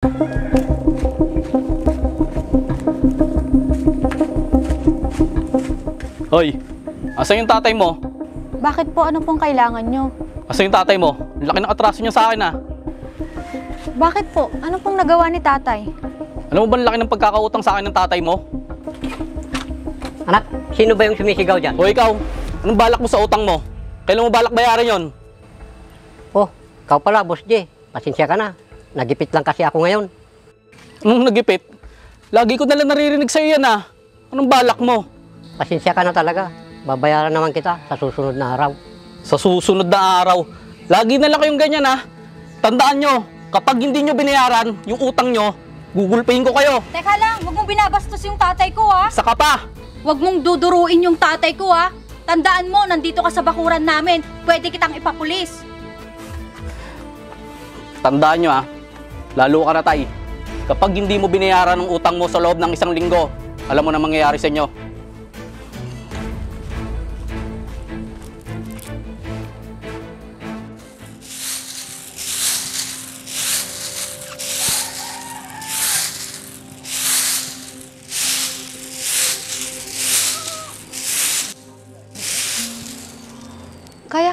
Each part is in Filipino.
Hoy, asan yung tatay mo? Bakit po? Ano pong kailangan nyo? Asan yung tatay mo? Ang laki ng atraso niya sa akin ah. Bakit po? Ano pong nagawa ni tatay? Alam mo ba ang laki ng pagkakautang sa akin ng tatay mo? Anak, sino ba yung sumisigaw dyan? O ikaw, anong balak mo sa utang mo? Kailan mo balak bayaran yon? Oh, ikaw pala, Boss J. Pasensya ka na. Nagipit lang kasi ako ngayon. Anong nagipit? Lagi ko nalang naririnig sa'yo yan ah. Anong balak mo? Pasensya ka na talaga. Babayaran naman kita sa susunod na araw. Sa susunod na araw. Lagi na lang kayong ganyan ah. Tandaan nyo, kapag hindi nyo binayaran yung utang nyo, gugulpihin ko kayo. Teka lang, huwag mong binabastos yung tatay ko ha. Saka pa. Huwag mong duduruin yung tatay ko ha. Tandaan mo, nandito ka sa bakuran namin. Pwede kitang ipapulis. Tandaan nyo ah, lalo ka na tay. Kapag hindi mo binayaran ng utang mo sa loob ng 1 linggo, alam mo na mangyayari sa inyo.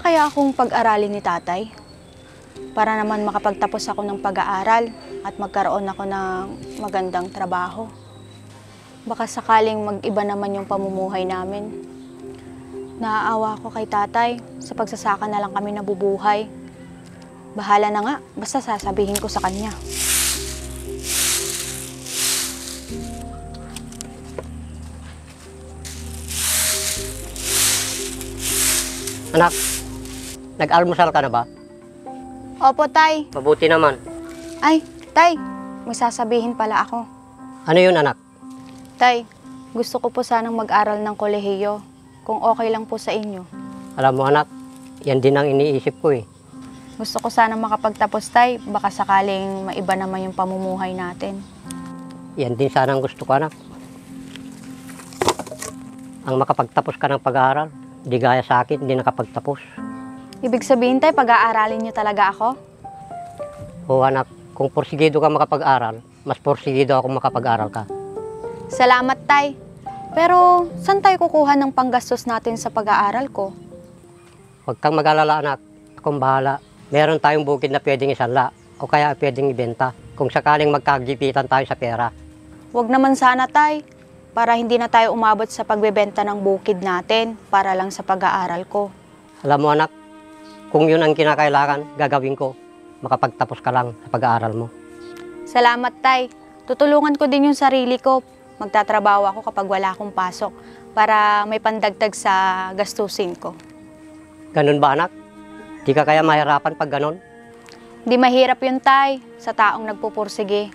Kaya akong pag-aralin ni tatay? Para naman makapagtapos ako ng pag-aaral at magkaroon ako ng magandang trabaho. Baka sakaling mag-iba naman yung pamumuhay namin. Naaawa ako kay tatay, sa pagsasaka na lang kami nabubuhay. Bahala na nga, basta sasabihin ko sa kanya. Anak, nag-almusal ka na ba? Opo, tay. Mabuti naman. Ay, tay, may sasabihin pala ako. Ano yun, anak? Tay, gusto ko po sanang mag-aral ng kolehiyo, kung okay lang po sa inyo. Alam mo, anak, yan din ang iniisip ko eh. Gusto ko sanang makapagtapos, tay, baka sakaling maiba naman yung pamumuhay natin. Yan din sana ang gusto ko, anak. Ang makapagtapos ka ng pag-aaral, di gaya sa akin, hindi nakapagtapos. Ibig sabihin, tay, pag-aaralin niyo talaga ako? Oo, anak, kung porsigido ka makapag-aral, mas porsigido ako makapag-aral ka. Salamat, tay. Pero, saan tayo kukuha ng panggastos natin sa pag-aaral ko? Huwag kang mag-alala, anak. Akong bahala. Meron tayong bukid na pwedeng isanla o kaya pwedeng ibenta kung sakaling magkagipitan tayo sa pera. Huwag naman sana, tay. Para hindi na tayo umabot sa pagbebenta ng bukid natin para lang sa pag-aaral ko. Alam mo, anak, kung yun ang kinakailangan, gagawin ko. Makapagtapos ka lang sa pag-aaral mo. Salamat, tay. Tutulungan ko din yung sarili ko. Magtatrabaho ako kapag wala akong pasok para may pandagdag sa gastusin ko. Ganun ba, anak? Di ka kaya mahirapan pag ganun? Di mahirap yun, tay, sa taong nagpupursige.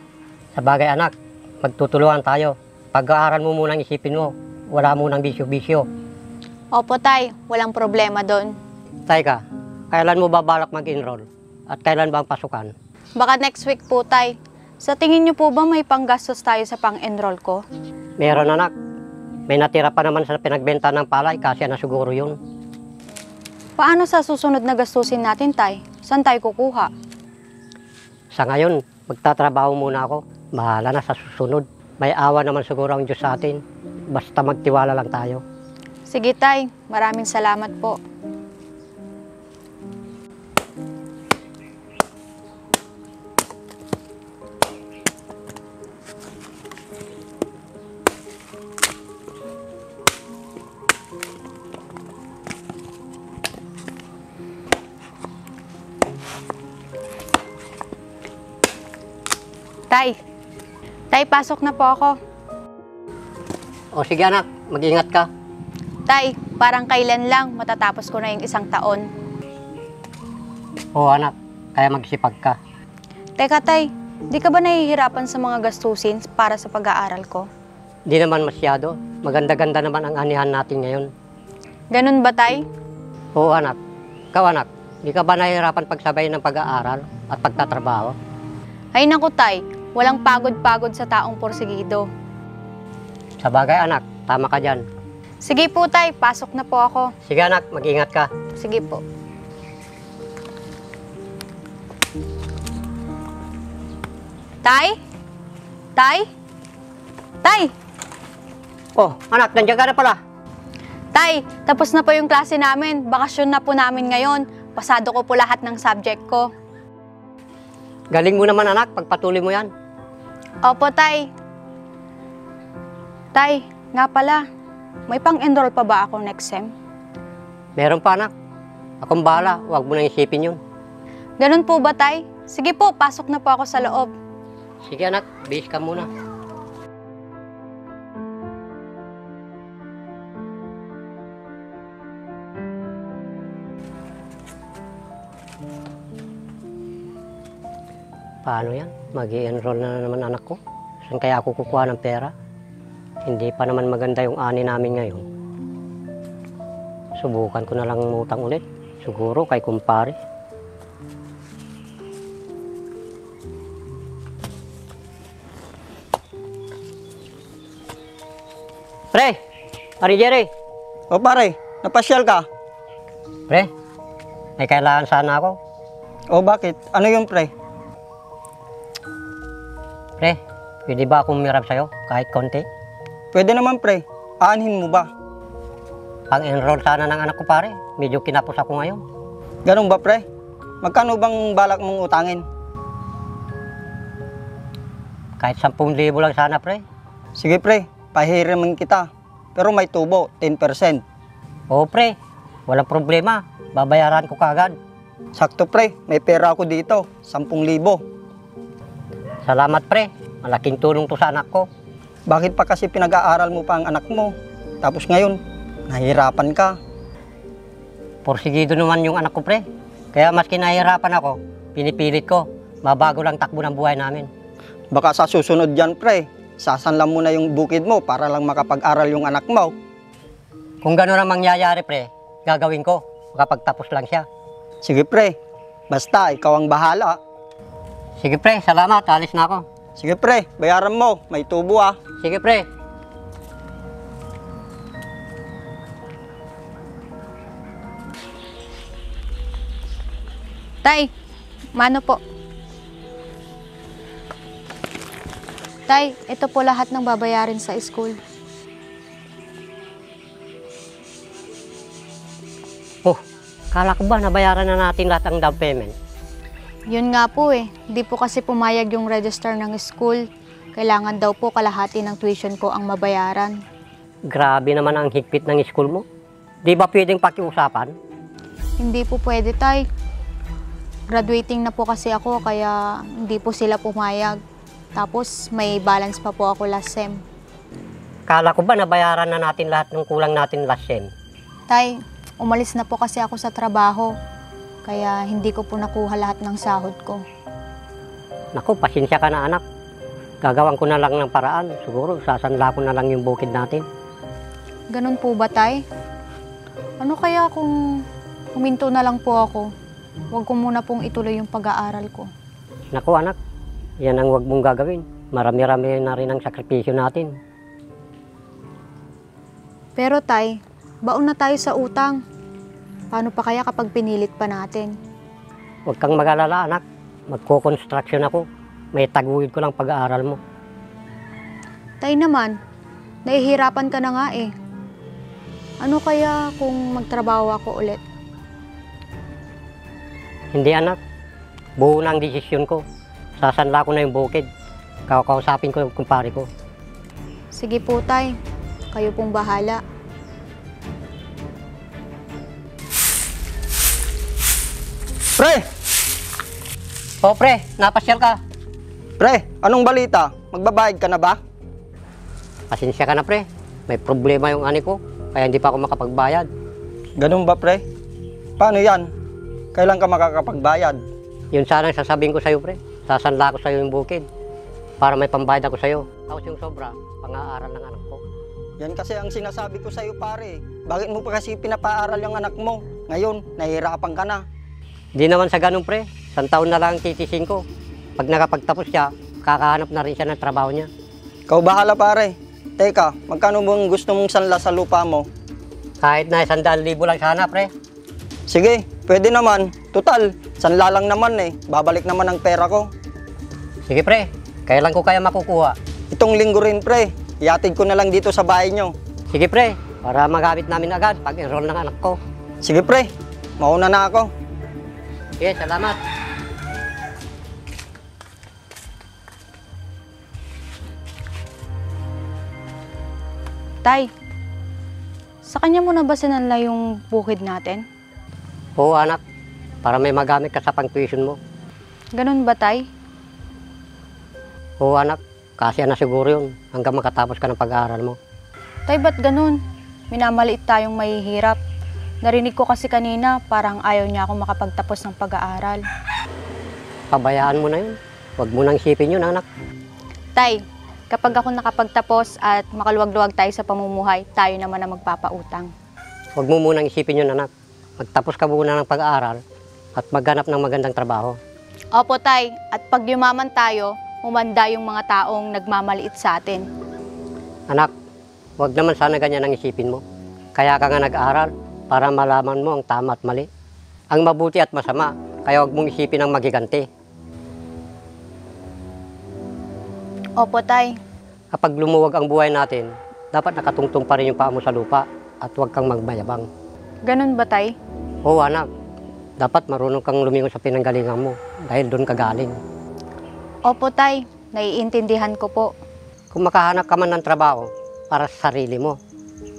Sa bagay, anak, magtutulungan tayo. Pag-aaral mo munang isipin mo. Wala munang bisyo-bisyo. Opo, tay. Walang problema doon. Teka, kailan mo ba balak mag-enroll? At kailan ba ang pasukan? Baka next week po, tay. Sa tingin niyo po ba may panggastos tayo sa pang-enroll ko? Meron, anak. May natira pa naman sa pinagbenta ng palay, kasi na siguro yun. Paano sa susunod na gastusin natin, tay? Saan tayo kukuha? Sa ngayon, magtatrabaho muna ako. Bahala na sa susunod. May awa naman siguro ang Diyos sa atin. Basta magtiwala lang tayo. Sige, tay. Maraming salamat po. Tay. Tay, pasok na po ako. O sige, anak, mag-ingat ka. Tay, parang kailan lang matatapos ko na yung 1 taon. Oo, anak, kaya magsipag ka. Teka, tay. Di ka ba nahihirapan sa mga gastusin para sa pag-aaral ko? Di naman masyado. Maganda-ganda naman ang anihan natin ngayon. Ganun ba, tay? Oo, anak. Ikaw, anak, di ka ba nahihirapan pagsabay ng pag-aaral at pagtatrabaho? Ay naku, tay. Walang pagod-pagod sa taong porsigido. Sa bagay, anak, tama ka dyan. Sige po, tay. Pasok na po ako. Sige, anak, mag-ingat ka. Sige po. Tay? Tay? Tay? Oh, anak, nandiyan ka na pala. Tay, tapos na po yung klase namin. Bakasyon na po namin ngayon. Pasado ko po lahat ng subject ko. Galing mo naman anak, pagpatuloy mo yan. Opo, Tay. Tay, nga pala, may pang-enroll pa ba ako next sem? Meron pa anak. Akong bahala, huwag mo nang isipin yun. Ganun po ba, Tay? Sige po, pasok na po ako sa loob. Sige anak, bihis ka muna. Paano yan? Mag-i-enroll na naman anak ko. Saan kaya ako kukuha ng pera? Hindi pa naman maganda yung ani namin ngayon. Subukan ko na lang umutang ulit. Siguro kay kumpare. Pre! Pare Jerry! O pare, napasyal ka? Pre, may kailangan sana ako. O bakit? Ano yung pre? Pre, pwede ba akong mirap sa'yo kahit konti? Pwede naman pre. Aanhin mo ba? Pang-enroll sana ng anak ko pare. Medyo kinapos ako ngayon. Ganun ba pre? Magkano bang balak mong utangin? Kahit 10,000 lang sana pre. Sige pre, pahiramin kita. Pero may tubo, 10%. Oo pre, walang problema. Babayaran ko kagad. Sakto pre, may pera ako dito, 10,000. Salamat pre, malaking tulong to sa anak ko. Bakit pa kasi pinag-aaral mo pa ang anak mo? Tapos ngayon, nahihirapan ka. Porsigido naman yung anak ko pre. Kaya maski nahihirapan ako, pinipilit ko. Mabago lang takbo ng buhay namin. Baka sa susunod dyan pre, sasanlam mo na yung bukid mo para lang makapag-aral yung anak mo. Kung gano'n ang mangyayari pre, gagawin ko. Makapagtapos lang siya. Sige pre, basta ikaw ang bahala. Sige pre, salamat. Alis na ako. Sige pre, bayaran mo, may tubo ah. Sige pre. Tay, mano po? Tay, ito po lahat ng babayarin sa school. Oh, kala ko ba nabayaran na natin lahat ang down payment? Yun nga po eh. Di po kasi pumayag yung register ng school. Kailangan daw po kalahati ng tuition ko ang mabayaran. Grabe naman ang higpit ng school mo. Di ba pwedeng pakiusapan? Hindi po pwede, Tay. Graduating na po kasi ako kaya hindi po sila pumayag. Tapos may balance pa po ako last sem. Kala ko ba nabayaran na natin lahat ng kulang natin last sem? Tay, umalis na po kasi ako sa trabaho. Kaya hindi ko po nakuha lahat ng sahod ko. Naku, pasensya ka na anak. Gagawan ko na lang ng paraan. Siguro sasanla ko na lang yung bukid natin. Ganun po ba, Tay? Ano kaya kung huminto na lang po ako? Huwag ko muna pong ituloy yung pag-aaral ko. Naku anak, yan ang huwag mong gagawin. Marami-rami na rin ang sakripisyo natin. Pero Tay, baon na tayo sa utang. Paano pa kaya kapag pinilit pa natin? Huwag kang mag-alala anak. Magko-construction ako. May taguyod ko lang pag-aaral mo. Tay naman, nahihirapan ka na nga eh. Ano kaya kung magtrabaho ako ulit? Hindi anak. Buo na ang desisyon ko. Sasanla ko na yung bukid. Kakausapin ko yung kumpare ko. Sige po, Tay. Kayo pong bahala. Pre! O pre, napasyal ka. Pre, anong balita? Magbabayad ka na ba? Pasensya ka na pre. May problema yung ani ko. Kaya hindi pa ako makapagbayad. Ganun ba pre? Paano yan? Kailan ka makakapagbayad? Yun sana ang sasabihin ko sa'yo pre. Sasanla ko sa'yo yung bukid. Para may pambayad ako sa'yo. Tapos yung sobra, pang-aaral ng anak ko. Yan kasi ang sinasabi ko sa'yo pare. Bakit mo pa kasi pinapaaral yung anak mo? Ngayon, nahihirapan ka na. Di naman sa ganun pre. 1 taon na lang titisin ko. Pag nakapagtapos siya, kakahanap na rin siya ng trabaho niya. Ikaw bahala pare. Teka, magkano bang gusto mong sanla sa lupa mo? Kahit na 100,000 lang sana pre. Sige, pwede naman. Total, sanla lang naman eh. Babalik naman ang pera ko. Sige pre, Kailan ko kaya makukuha? Itong linggo rin, pre. Iatid ko na lang dito sa bahay nyo. Sige pre, para magamit namin agad pag-enroll ng anak ko. Sige, pre. Mauna na ako. Sige, salamat. Tay, sa kanya mo na ba sinanla yung bukid natin? Oo anak, para may magamit ka sa pang-tuition mo. Ganun ba, Tay? Oo anak, kasi na siguro yun hanggang makatapos ka ng pag-aaral mo. Tay, ba't ganun? Minamaliit tayong mahihirap. Narinig ko kasi kanina parang ayaw niya ako makapagtapos ng pag-aaral. Pabayaan mo na yun. Huwag mo nang isipin yun anak. Tay, kapag ako nakapagtapos at makaluwag-luwag tayo sa pamumuhay, tayo naman ang magpapautang. Huwag mo munang isipin yun anak. Magtapos ka muna ng pag-aaral at maghanap ng magandang trabaho. Opo, Tay. At pag yumaman tayo, umanda yung mga taong nagmamaliit sa atin. Anak, huwag naman sana ganyan ang isipin mo. Kaya ka nga nag-aaral para malaman mo ang tama at mali. Ang mabuti at masama, kaya huwag mong isipin ang magiganti. Opo, Tay. Kapag lumuwag ang buhay natin, dapat nakatungtong pa rin yung paa mo sa lupa at huwag kang magmayabang. Ganun ba, Tay? Oo anak, dapat marunong kang lumingon sa pinanggalingan mo dahil doon ka galing. Opo, Tay. Naiintindihan ko po. Kung makahanap ka man ng trabaho para sa sarili mo,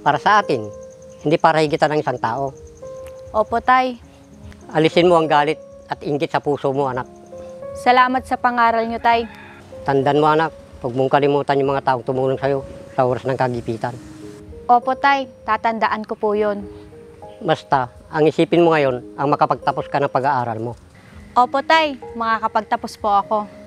para sa atin, hindi para higitan ng isang tao. Opo, Tay. Alisin mo ang galit at inggit sa puso mo anak. Salamat sa pangaral niyo, Tay. Tandaan mo anak, huwag mong kalimutan yung mga taong tumulong sa'yo sa oras ng kagipitan. Opo, Tay. Tatandaan ko po yun. Basta, ang isipin mo ngayon ang makapagtapos ka ng pag-aaral mo. Opo, Tay. Makakapagtapos po ako.